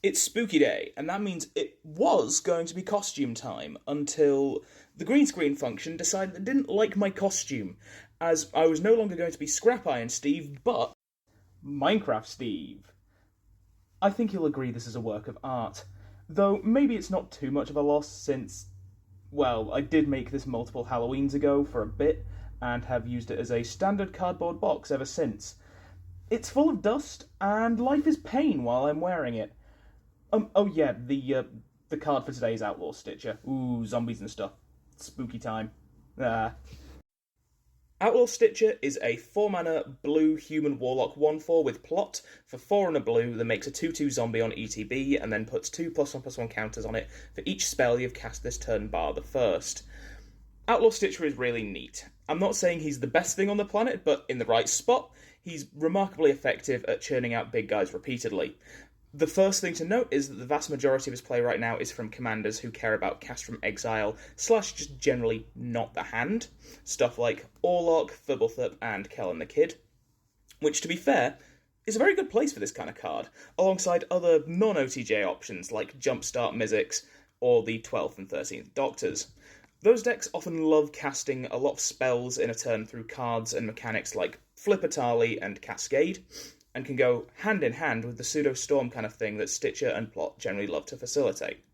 It's spooky day, and that means it was going to be costume time until the green screen function decided it didn't like my costume, as I was no longer going to be Scrap Iron Steve, but Minecraft Steve. I think you'll agree this is a work of art, though maybe it's not too much of a loss since, well, I did make this multiple Halloweens ago for a bit, and have used it as a standard cardboard box ever since. It's full of dust, and life is pain while I'm wearing it. Oh yeah, the card for today is Outlaw Stitcher. Ooh, zombies and stuff. Spooky time. Ah. Outlaw Stitcher is a 4-mana blue human warlock 1/4 with plot for 4 and a blue that makes a 2/2 zombie on ETB and then puts 2+1/+1 counters on it for each spell you've cast this turn bar the first. Outlaw Stitcher is really neat. I'm not saying he's the best thing on the planet, but in the right spot, he's remarkably effective at churning out big guys repeatedly. The first thing to note is that the vast majority of his play right now is from commanders who care about cast from exile, / just generally not the hand. Stuff like Orlok, Fibblethip, and Kellen the Kid. Which, to be fair, is a very good place for this kind of card, alongside other non-OTJ options like Jumpstart Mizzix or the 12th and 13th Doctors. Those decks often love casting a lot of spells in a turn through cards and mechanics like Flippertali and Cascade, and can go hand in hand with the pseudo-storm kind of thing that Stitcher and Plot generally love to facilitate.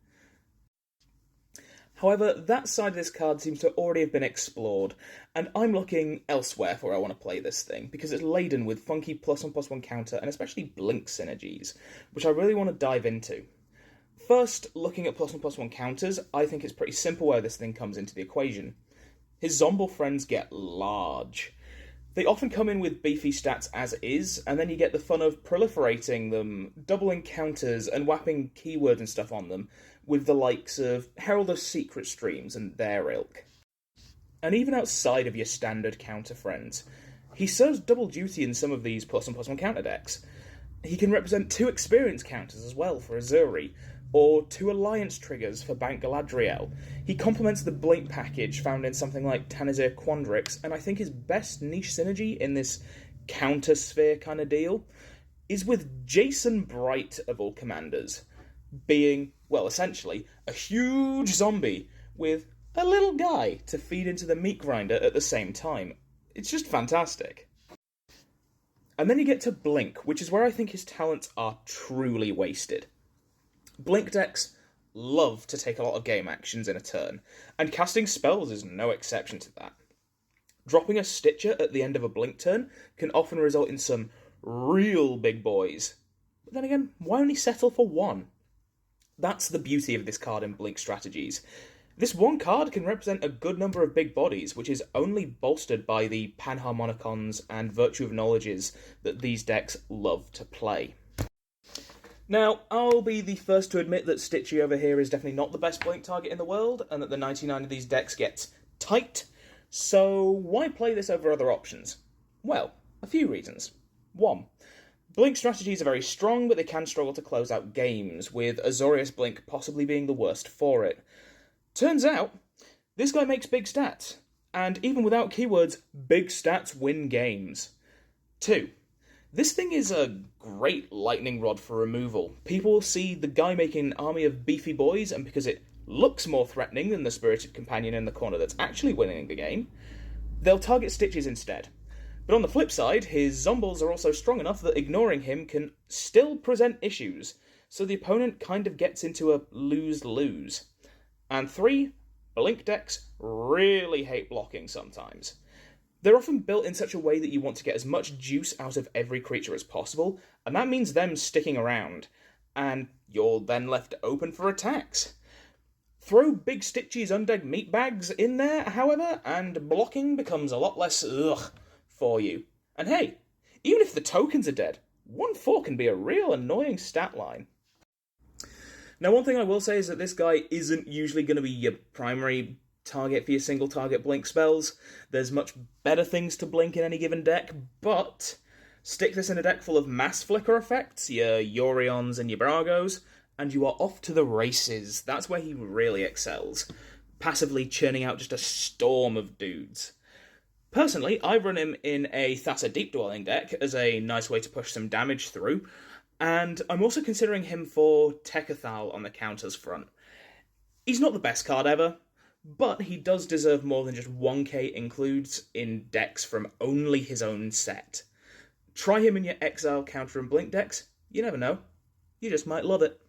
However, that side of this card seems to already have been explored, and I'm looking elsewhere for where I want to play this thing, because it's laden with funky +1/+1 counter and especially blink synergies, which I really want to dive into. First, looking at +1/+1 counters, I think it's pretty simple where this thing comes into the equation. His Zomble friends get large. They often come in with beefy stats as is, and then you get the fun of proliferating them, doubling counters, and whapping keyword and stuff on them, with the likes of Herald of Secret Streams and their ilk. And even outside of your standard counter friends, he serves double duty in some of these +1/+1 counter decks. He can represent 2 experience counters as well for Azuri, or 2 alliance triggers for Bank Galadriel. He complements the Blink package found in something like Tanazir Quandrix, and I think his best niche synergy in this counter sphere kind of deal is with Jason Bright of all commanders, being, well, essentially, a huge zombie with a little guy to feed into the meat grinder at the same time. It's just fantastic. And then you get to Blink, which is where I think his talents are truly wasted. Blink decks love to take a lot of game actions in a turn, and casting spells is no exception to that. Dropping a Stitcher at the end of a Blink turn can often result in some real big boys. But then again, why only settle for 1? That's the beauty of this card in Blink strategies. This one card can represent a good number of big bodies, which is only bolstered by the Panharmonicons and Virtue of Knowledges that these decks love to play. Now, I'll be the first to admit that Stitchy over here is definitely not the best Blink target in the world, and that the 99 of these decks gets tight, so why play this over other options? Well, a few reasons. 1. Blink strategies are very strong, but they can struggle to close out games, with Azorius Blink possibly being the worst for it. Turns out, this guy makes big stats, and even without keywords, big stats win games. 2. This thing is a great lightning rod for removal. People see the guy making an army of beefy boys, and because it looks more threatening than the spirited companion in the corner that's actually winning the game, they'll target Stitches instead. But on the flip side, his Zombles are also strong enough that ignoring him can still present issues, so the opponent kind of gets into a lose-lose. And 3, Blink decks really hate blocking sometimes. They're often built in such a way that you want to get as much juice out of every creature as possible, and that means them sticking around, and you're then left open for attacks. Throw big Stitchy's undead meatbags in there, however, and blocking becomes a lot less ugh for you. And hey, even if the tokens are dead, 1/4 can be a real annoying stat line. Now, one thing I will say is that this guy isn't usually going to be your primary target for your single target blink spells. There's much better things to blink in any given deck, but stick this in a deck full of mass flicker effects, your Yorions and your Bragos, and you are off to the races. That's where he really excels, passively churning out just a storm of dudes. Personally, I run him in a Thassa Deep Dwelling deck as a nice way to push some damage through, And I'm also considering him for Tekathal on the counters front. He's not the best card ever, but he does deserve more than just 1k includes in decks from only his own set. Try him in your Exile, Counter, and Blink decks. You never know. You just might love it.